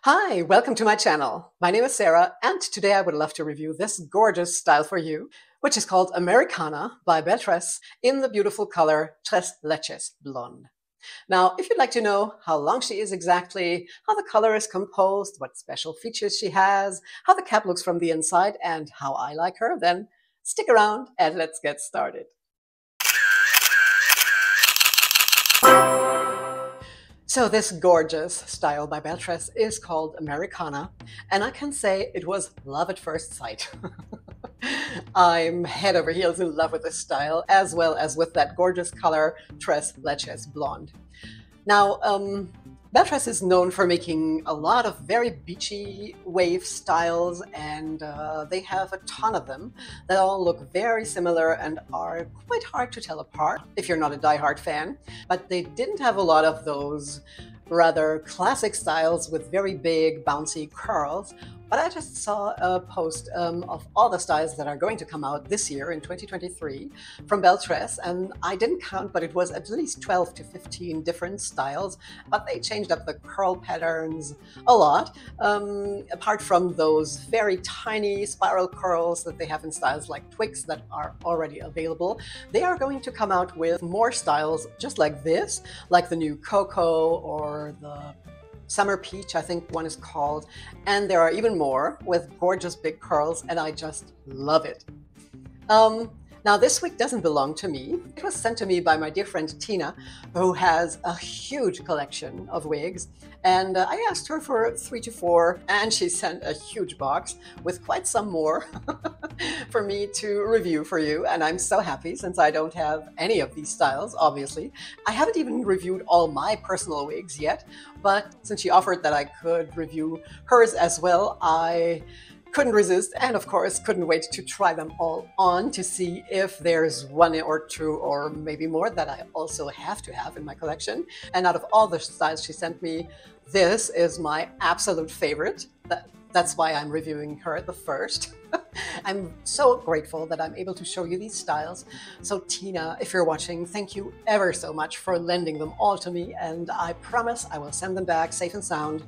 Hi, welcome to my channel. My name is Sarah, and today I would love to review this gorgeous style for you, which is called Americana by Belle Tress in the beautiful color Tres Leches Blonde. Now, if you'd like to know how long she is exactly, how the color is composed, what special features she has, how the cap looks from the inside, and how I like her, then stick around and let's get started. So this gorgeous style by Belle Tress is called Americana, and I can say it was love at first sight. I'm head over heels in love with this style, as well as with that gorgeous color, Tres Leches Blonde. Now, Belle Tress is known for making a lot of very beachy wave styles, and they have a ton of them that all look very similar and are quite hard to tell apart if you're not a die-hard fan. But they didn't have a lot of those rather classic styles with very big bouncy curls. But I just saw a post of all the styles that are going to come out this year in 2023 from Belle Tress, and I didn't count, but it was at least 12 to 15 different styles, but they changed up the curl patterns a lot. Apart from those very tiny spiral curls that they have in styles like Twix that are already available, they are going to come out with more styles just like this, like the new Cocoa or the Summer Peach, I think one is called, and there are even more with gorgeous big curls, and I just love it. Now this wig doesn't belong to me. It was sent to me by my dear friend Tina, who has a huge collection of wigs, and I asked her for 3 to 4, and she sent a huge box with quite some more for me to review for you, and I'm so happy since I don't have any of these styles, obviously. I haven't even reviewed all my personal wigs yet, but since she offered that I could review hers as well, I couldn't resist, and of course couldn't wait to try them all on to see if there's one or two or maybe more that I also have to have in my collection. And out of all the styles she sent me, this is my absolute favorite. That's why I'm reviewing her the first. I'm so grateful that I'm able to show you these styles. So Tina, if you're watching, thank you ever so much for lending them all to me, and I promise I will send them back safe and sound.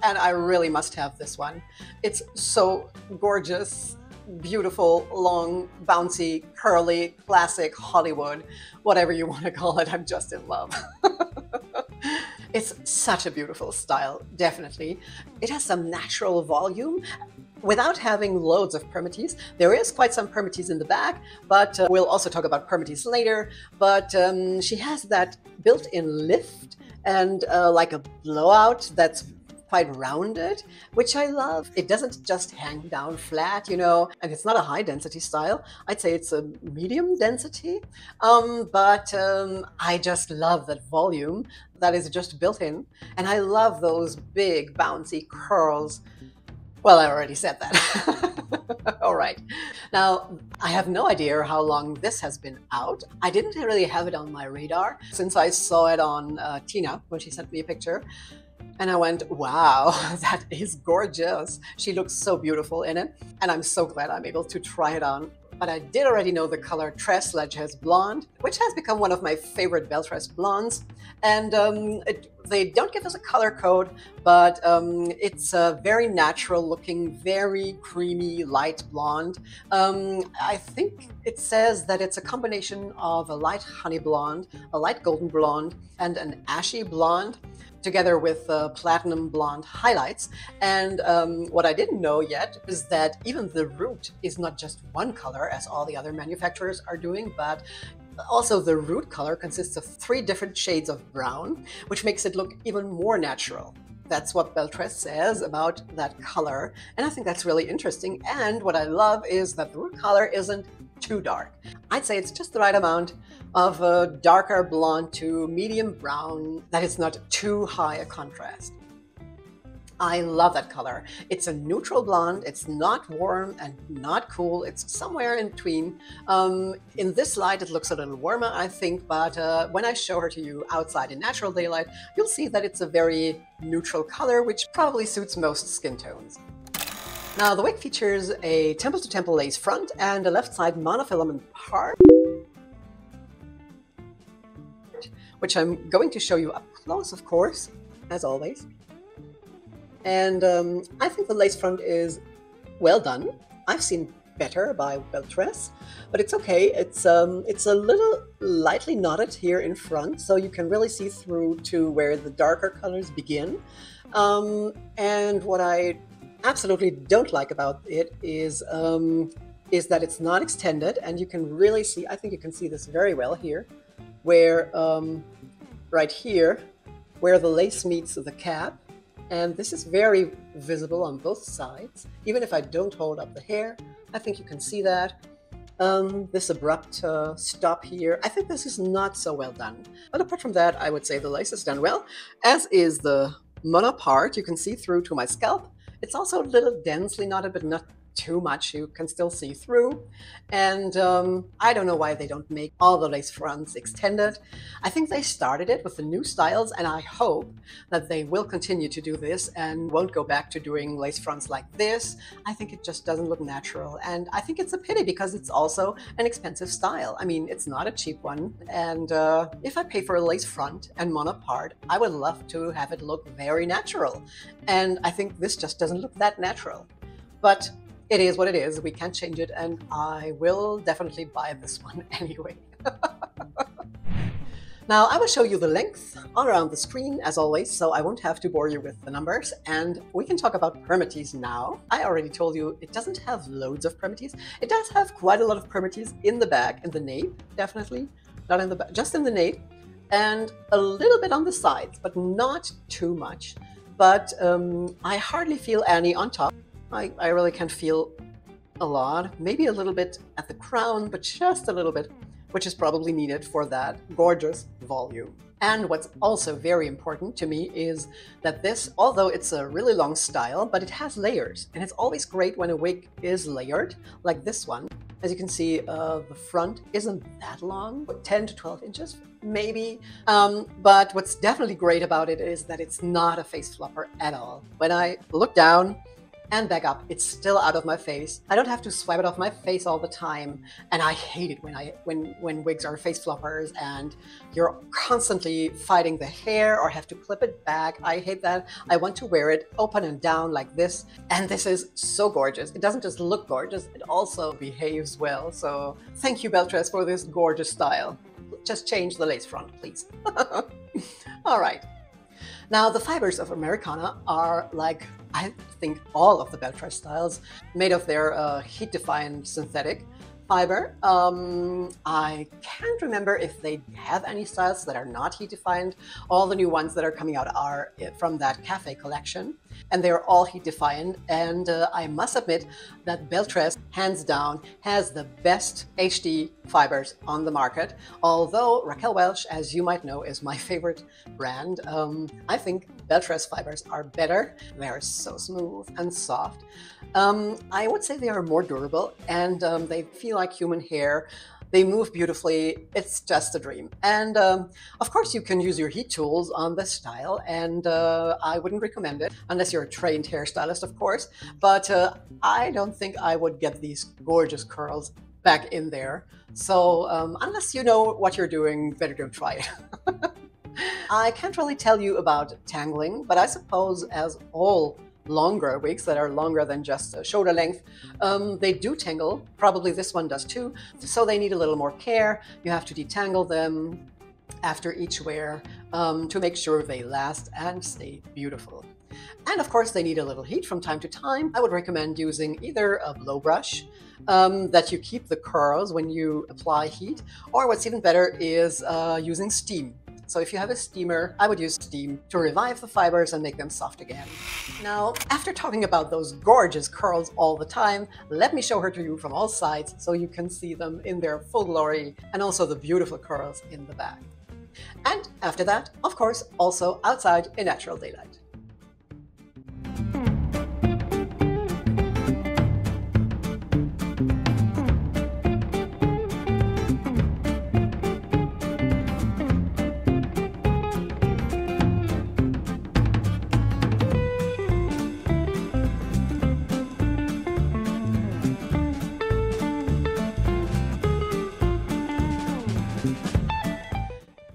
And I really must have this one. It's so gorgeous, beautiful, long, bouncy, curly, classic Hollywood, whatever you want to call it. I'm just in love. It's such a beautiful style, definitely. It has some natural volume without having loads of permatease. There is quite some permatease in the back, but we'll also talk about permatease later. But she has that built-in lift and like a blowout that's quite rounded, which I love. It doesn't just hang down flat, you know, and it's not a high density style. I'd say it's a medium density, but I just love that volume that is just built in. And I love those big bouncy curls. Well, I already said that. All right. Now, I have no idea how long this has been out. I didn't really have it on my radar since I saw it on Tina when she sent me a picture. And I went, wow, that is gorgeous. She looks so beautiful in it. And I'm so glad I'm able to try it on. But I did already know the color Tres Leches Blonde, which has become one of my favorite Belle Tress blondes. And they don't give us a color code, but it's a very natural looking, very creamy, light blonde. I think it says that it's a combination of a light honey blonde, a light golden blonde, and an ashy blonde, together with platinum blonde highlights. And what I didn't know yet is that even the root is not just one color as all the other manufacturers are doing, but also the root color consists of 3 different shades of brown, which makes it look even more natural. That's what Belle Tress says about that color, and I think that's really interesting. And what I love is that the root color isn't too dark. I'd say it's just the right amount of a darker blonde to medium brown that is not too high a contrast. I love that color. It's a neutral blonde. It's not warm and not cool. It's somewhere in between. In this light, it looks a little warmer, I think, but when I show her to you outside in natural daylight, you'll see that it's a very neutral color, which probably suits most skin tones. Now, the wig features a temple-to-temple lace front and a left side monofilament part, which I'm going to show you up close, of course, as always. And I think the lace front is well done. I've seen better by Belle Tress, but it's okay. It's a little lightly knotted here in front, so you can really see through to where the darker colors begin. And what I absolutely don't like about it is that it's not extended, and you can really see, I think you can see this very well here, where right here, where the lace meets the cap. And this is very visible on both sides. Even if I don't hold up the hair, I think you can see that. This abrupt stop here, I think this is not so well done. But apart from that, I would say the lace is done well, as is the mono part. You can see through to my scalp. It's also a little densely knotted, but not too much. You can still see through. And I don't know why they don't make all the lace fronts extended. I think they started it with the new styles, and I hope that they will continue to do this and won't go back to doing lace fronts like this. I think it just doesn't look natural, and I think it's a pity because it's also an expensive style. I mean, it's not a cheap one, and if I pay for a lace front and mono part, I would love to have it look very natural, and I think this just doesn't look that natural. But it is what it is. We can't change it, and I will definitely buy this one anyway. Now, I will show you the length all around the screen, as always, so I won't have to bore you with the numbers, and we can talk about permatease now. I already told you it doesn't have loads of permatease. It does have quite a lot of permatease in the back, in the nape, definitely. Not in the back, just in the nape, and a little bit on the sides, but not too much. But I hardly feel any on top. I really can feel a lot, maybe a little bit at the crown, but just a little bit, which is probably needed for that gorgeous volume. And what's also very important to me is that this, although it's a really long style, but it has layers. And it's always great when a wig is layered, like this one. As you can see, the front isn't that long, but 10 to 12 inches, maybe. But what's definitely great about it is that it's not a face flopper at all. When I look down and back up, it's still out of my face. I don't have to swipe it off my face all the time, and I hate it when wigs are face floppers and you're constantly fighting the hair or have to clip it back. I hate that. I want to wear it open and down like this, and this is so gorgeous. It doesn't just look gorgeous, it also behaves well. So thank you, Belle Tress, for this gorgeous style. Just change the lace front, please. All right. Now, the fibers of Americana are like, I think, all of the Belle Tress styles, made of their heat-defying synthetic fiber. I can't remember if they have any styles that are not heat-defiant. All the new ones that are coming out are from that cafe collection, and they're all heat-defiant. And I must admit that Belle Tress, hands down, has the best HD fibers on the market. Although Raquel Welch, as you might know, is my favorite brand, I think Belle Tress fibers are better. They're so smooth and soft. I would say they are more durable, and they feel like human hair. They move beautifully. It's just a dream. And of course, you can use your heat tools on this style, and I wouldn't recommend it unless you're a trained hairstylist, of course. But I don't think I would get these gorgeous curls back in there. So unless you know what you're doing, better don't try it. I can't really tell you about tangling, but I suppose as all longer wigs that are longer than just shoulder length, they do tangle. Probably this one does too. So they need a little more care. You have to detangle them after each wear to make sure they last and stay beautiful. And of course, they need a little heat from time to time. I would recommend using either a blow brush that you keep the curls when you apply heat, or what's even better is using steam. So if you have a steamer, I would use steam to revive the fibers and make them soft again. Now, after talking about those gorgeous curls all the time, let me show her to you from all sides so you can see them in their full glory, and also the beautiful curls in the back. And after that, of course, also outside in natural daylight.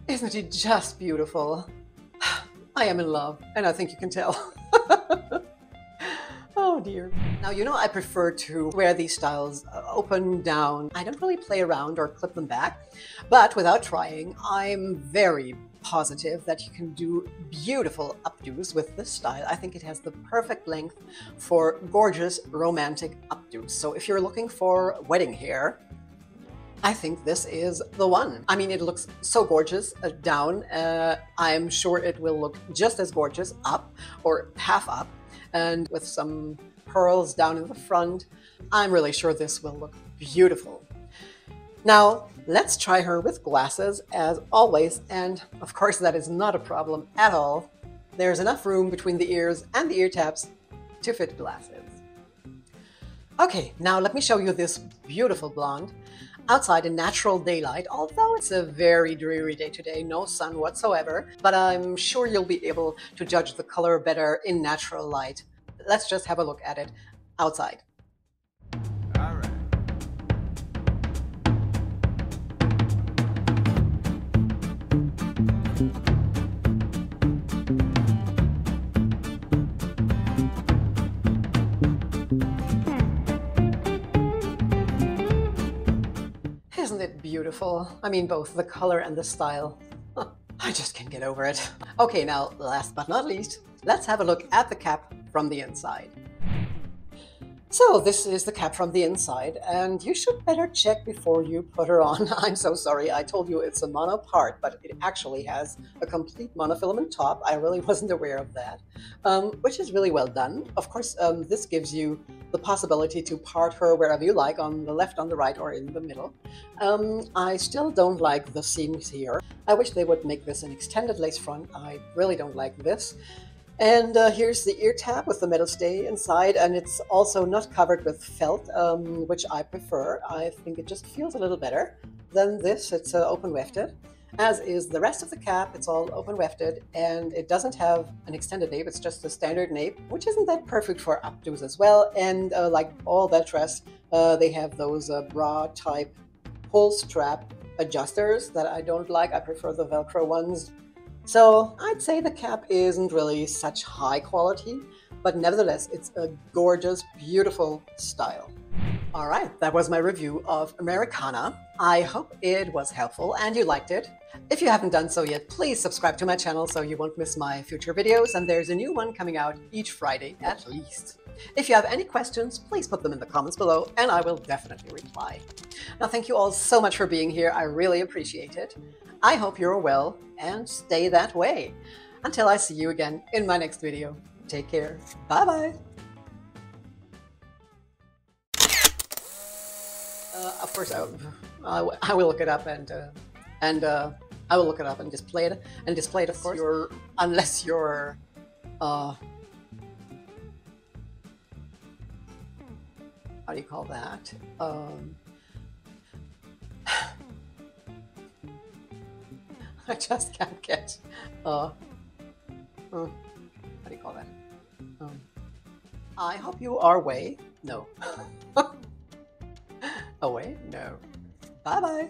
Isn't it just beautiful? I am in love, and I think you can tell. Oh dear. Now, you know, I prefer to wear these styles open down. I don't really play around or clip them back, but without trying, I'm very positive that you can do beautiful updos with this style. I think it has the perfect length for gorgeous romantic updos. So if you're looking for wedding hair, I think this is the one. I mean, it looks so gorgeous down. I'm sure it will look just as gorgeous up or half up, and with some pearls down in the front. I'm really sure this will look beautiful. Now, let's try her with glasses as always, and of course that is not a problem at all. There's enough room between the ears and the ear tabs to fit glasses. Okay, now let me show you this beautiful blonde outside in natural daylight, although it's a very dreary day today, no sun whatsoever, but I'm sure you'll be able to judge the color better in natural light. Let's just have a look at it outside. All right. Isn't it beautiful? I mean, both the color and the style. I just can't get over it. Okay, now, last but not least, let's have a look at the cap from the inside. So this is the cap from the inside, and you should better check before you put her on. I'm so sorry, I told you it's a mono part, but it actually has a complete monofilament top. I really wasn't aware of that, which is really well done. Of course, this gives you the possibility to part her wherever you like, on the left, on the right, or in the middle. I still don't like the seams here. I wish they would make this an extended lace front. I really don't like this. And here's the ear tab with the metal stay inside, and it's also not covered with felt, which I prefer. I think it just feels a little better than this. It's open wefted, as is the rest of the cap. It's all open wefted, and it doesn't have an extended nape. It's just a standard nape, which isn't that perfect for updos as well. And like all Belle Tress, they have those bra type pull strap adjusters that I don't like. I prefer the Velcro ones. So I'd say the cap isn't really such high quality, but nevertheless, it's a gorgeous, beautiful style. All right, that was my review of Americana. I hope it was helpful and you liked it. If you haven't done so yet, please subscribe to my channel so you won't miss my future videos, and there's a new one coming out each Friday at least. If you have any questions, please put them in the comments below and I will definitely reply. Now, thank you all so much for being here. I really appreciate it. I hope you're well and stay that way. Until I see you again in my next video. Take care. Bye-bye. Of course, I will look it up and I will look it up and display it. Of course, unless you're how do you call that? I just can't get. How do you call that? I hope you are away. No. Away? No. Bye bye.